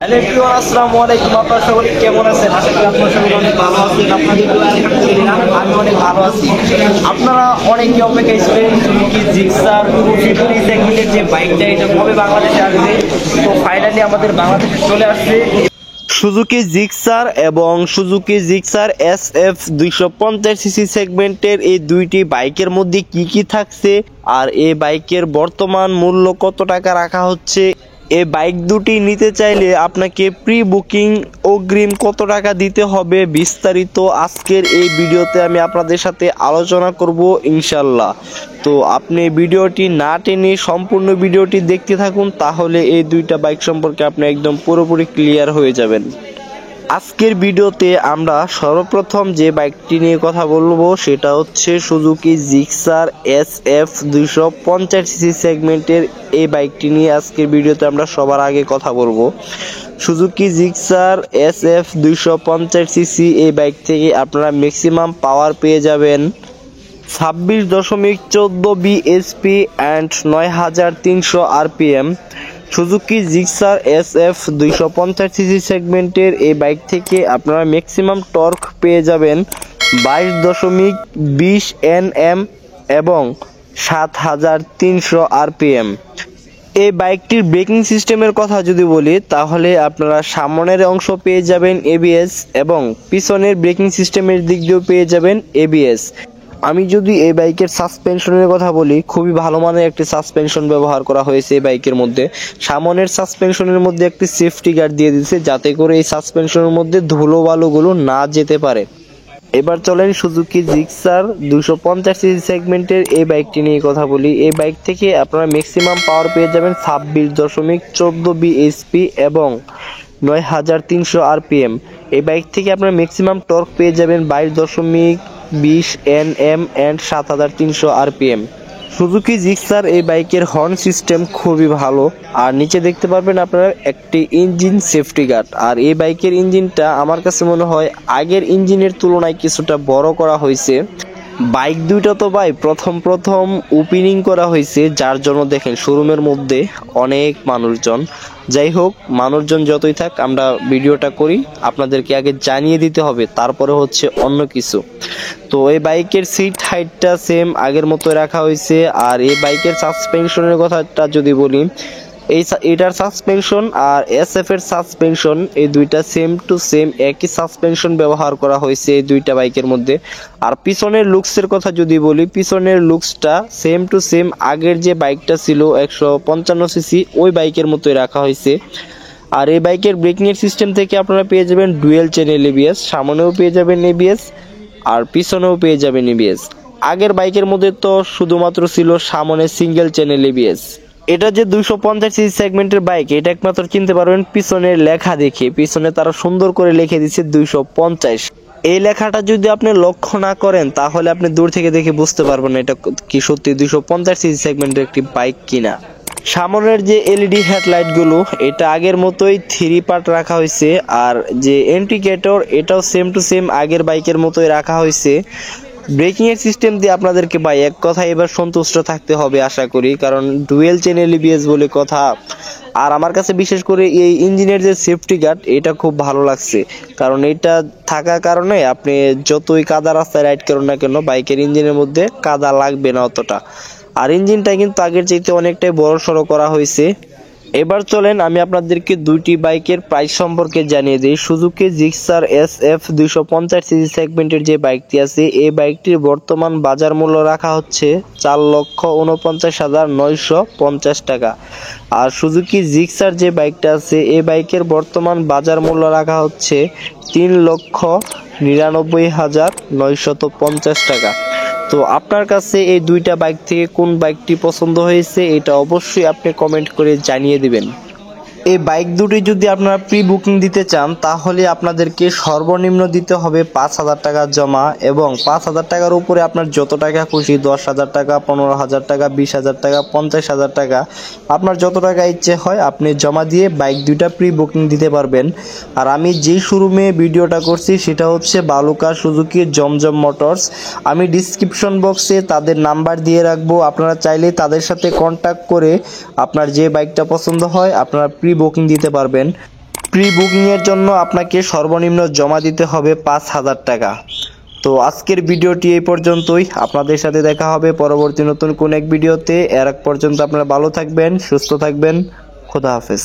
Hello everyone, আসসালামু আলাইকুম। আপনারা সকলে কেমন আছেন? আশা করি আপনারা সকলে অনেক ভালো আছেন। আপনাদের দোয়ায় আলহামদুলিল্লাহ আমি অনেক ভালো আছি। আপনারা অনেকে অপেক্ষায় ছিলেন সুজুকি জিক্সার 250 সেগমেন্টের যে বাইকটা, এটা কবে বাংলাদেশে আসবে। তো ফাইনালি আমাদের বাংলাদেশে চলে আসছে সুজুকি জিক্সার এবং সুজুকি জিক্সার SF 250cc সেগমেন্টের এই দুইটি বাইকের মধ্যে কি কি থাকছে আর এই বাইকের বর্তমান মূল্য কত টাকা রাখা হচ্ছে, এই বাইক দুটি নিতে চাইলে আপনাকে প্রি বুকিং অগ্রিম কত টাকা দিতে হবে, বিস্তারিত আজকের এই ভিডিওতে আমি আপনাদের সাথে আলোচনা করব ইনশাল্লাহ। তো আপনি ভিডিওটি না টেনে সম্পূর্ণ ভিডিওটি দেখতে থাকুন, তাহলে এই দুইটা বাইক সম্পর্কে আপনি একদম পুরোপুরি ক্লিয়ার হয়ে যাবেন। আজকের ভিডিওতে আমরা সর্বপ্রথম যে বাইকটি নিয়ে কথা বলবো সেটা হচ্ছে সুজুকি জিক্সার SF 250cc সেগমেন্টের এই বাইকটি নিয়ে আজকের ভিডিওতে আমরা সবার আগে কথা বলবো। সুজুকি জিক্সার SF 250cc এই বাইক থেকে আপনারা ম্যাক্সিমাম পাওয়ার পেয়ে যাবেন 26.14 bhp and 9300 rpm। Suzuki Gixxer SF 250cc সেগমেন্টের এই বাইক থেকে আপনারা ম্যাক্সিমাম টর্ক পেয়ে যাবেন 22.20 Nm এবং 7300 rpm। এই বাইকটির ব্রেকিং সিস্টেমের কথা যদি বলি তাহলে আপনারা সামনের অংশ পেয়ে যাবেন ABS এবং পিছনের ব্রেকিং সিস্টেমের দিক দিয়েও পেয়ে যাবেন ABS। আমি যদি এই বাইকের সাসপেনশনের কথা বলি, খুবই ভালো মানের একটি সাসপেনশন ব্যবহার করা হয়েছে এই বাইকের মধ্যে। সামনের সাসপেনশনের মধ্যে একটি সেফটি গার্ড দিয়ে দিয়েছে যাতে করে এই সাসপেনশনের মধ্যে ধুলো বালুগুলো না যেতে পারে। এবার চলেন সুজুকি জিক্সার 250cc সেগমেন্টের এই বাইকটি নিয়ে কথা বলি। এই বাইক থেকে আপনারা ম্যাক্সিমাম পাওয়ার পেয়ে যাবেন 26.14 bhp এবং 9300 rpm। এই বাইক থেকে আপনারা ম্যাক্সিমাম টর্ক পেয়ে যাবেন 22.20 Nm and 7300 rpm। Suzuki Gixxer এই বাইকের হর্ন সিস্টেম খুবই ভালো, আর নিচে দেখতে পারবেন আপনারা একটি ইঞ্জিন সেফটি গার্ড। আর এই বাইকের ইঞ্জিনটা আমার কাছে মনে হয় আগের ইঞ্জিনের তুলনায় কিছুটা বড় করা হয়েছে। বাইক দুইটা তো ভাই প্রথম ওপেনিং করা হয়েছে, যার জন্য দেখেন শোরুমের মধ্যে অনেক মানুষজন। যাই হোক, মানুষজন যতই থাক, আমরা ভিডিওটা করি আপনাদেরকে আগে জানিয়ে দিতে হবে, তারপরে হচ্ছে অন্য কিছু। তো এই বাইকের সিট হাইটটা সেম আগের মতো রাখা হয়েছে। আর এই বাইকের সাসপেনশনের কথাটা যদি বলি, এটার সাসপেনশন আর SF এর সাসপেনশন এই দুইটা সেম টু সেম একই সাসপেনশন ব্যবহার করা হয়েছে এই দুইটা বাইকের মধ্যে। আর পিছনের লুকসের কথা যদি বলি, পিছনের লুকসটা সেম টু সেম আগের যে বাইকটা ছিল 155cc ওই বাইকের মতোই রাখা হয়েছে। আর এই বাইকের ব্রেকিং এর সিস্টেম থেকে আপনারা পেয়ে যাবেন ডুয়েল চ্যানেল ABS, সামনেও পেয়ে যাবেন ABS আর পিছনেও পেয়ে যাবেন ABS। আগের বাইকের মধ্যে তো শুধুমাত্র ছিল সামনে সিঙ্গেল চ্যানেল ABS। এটা যে 250cc সেগমেন্টের বাইক, এটা একমাত্র চিনতে পারবেন পিছনের লেখা দেখে। পিছনে তারা সুন্দর করে লিখে দিচ্ছে 250। এই লেখাটা যদি আপনি লক্ষ্য না করেন তাহলে আপনি দূর থেকে দেখে বুঝতে পারবেন না এটা কি সত্যি 250cc সেগমেন্টের একটি বাইক কিনা। সামনের যে LED হেডলাইট গুলো, এটা আগের মতোই 3 পার্ট রাখা হয়েছে। আর যে ইন্ডিকেটর, এটাও সেম টু সেম আগের বাইকের মতোই রাখা হয়েছে। ব্রেকিং এর সিস্টেম দিয়ে আপনাদেরকে ভাই এক কথা এবার সন্তুষ্ট থাকতে হবে আশা করি, কারণ ডুয়েল চ্যানেল ABS বলে কথা। আর আমার কাছে বিশেষ করে এই ইঞ্জিনের যে সেফটি গার্ড, এটা খুব ভালো লাগছে, কারণ এটা থাকার কারণে আপনি যতই কাদা রাস্তায় রাইড করুন না কেন বাইকের ইঞ্জিনের মধ্যে কাদা লাগবে না অতটা। আর ইঞ্জিনটা কিন্তু আগের চাইতে অনেকটাই বড় সড়ো করা হয়েছে। এবার চলেন আমি আপনাদেরকে দুইটি বাইকের প্রাইস সম্পর্কে জানিয়ে দিই। সুজুকি জিক্সার SF 250cc সেগমেন্টের যে বাইকটি আছে, এই বাইকটির বর্তমান বাজার মূল্য রাখা হচ্ছে 4,49,950 টাকা। আর সুজুকি জিক্সার যে বাইকটা আছে, এই বাইকের বর্তমান বাজার মূল্য রাখা হচ্ছে 3,99,950 টাকা। তো আপনার কাছে এই দুইটা বাইক থেকে কোন বাইকটি পছন্দ হয়েছে এটা অবশ্যই আপনি কমেন্ট করে জানিয়ে দিবেন। এই বাইক দুটি যদি আপনারা প্রি বুকিং দিতে চান তাহলে আপনাদেরকে সর্বনিম্ন দিতে হবে 5,000 টাকা জমা, এবং 5,000 টাকার উপরে আপনার যত টাকা খুশি 10,000 টাকা, 15,000 টাকা, 20,000 টাকা, 50,000 টাকা, আপনার যত টাকা ইচ্ছে হয় আপনি জমা দিয়ে বাইক দুইটা প্রি বুকিং দিতে পারবেন। আর আমি যেই শোরুমে ভিডিওটা করছি সেটা হচ্ছে বালুকা সুজুকি জমজম মোটরস। আমি ডিসক্রিপশন বক্সে তাদের নাম্বার দিয়ে রাখবো, আপনারা চাইলে তাদের সাথে কন্ট্যাক্ট করে আপনার যে বাইকটা পছন্দ হয় আপনারা প্রি বুকিং দিতে পারবেন। প্রি বুকিংয়ের জন্য আপনাকে সর্বনিম্ন জমা দিতে হবে 5,000 টাকা। তো আজকের ভিডিওটি এই পর্যন্তই। আপনাদের সাথে দেখা হবে পরবর্তী নতুন কোন এক ভিডিওতে। এর আগ পর্যন্ত আপনারা ভালো থাকবেন, সুস্থ থাকবেন। খোদা হাফেজ।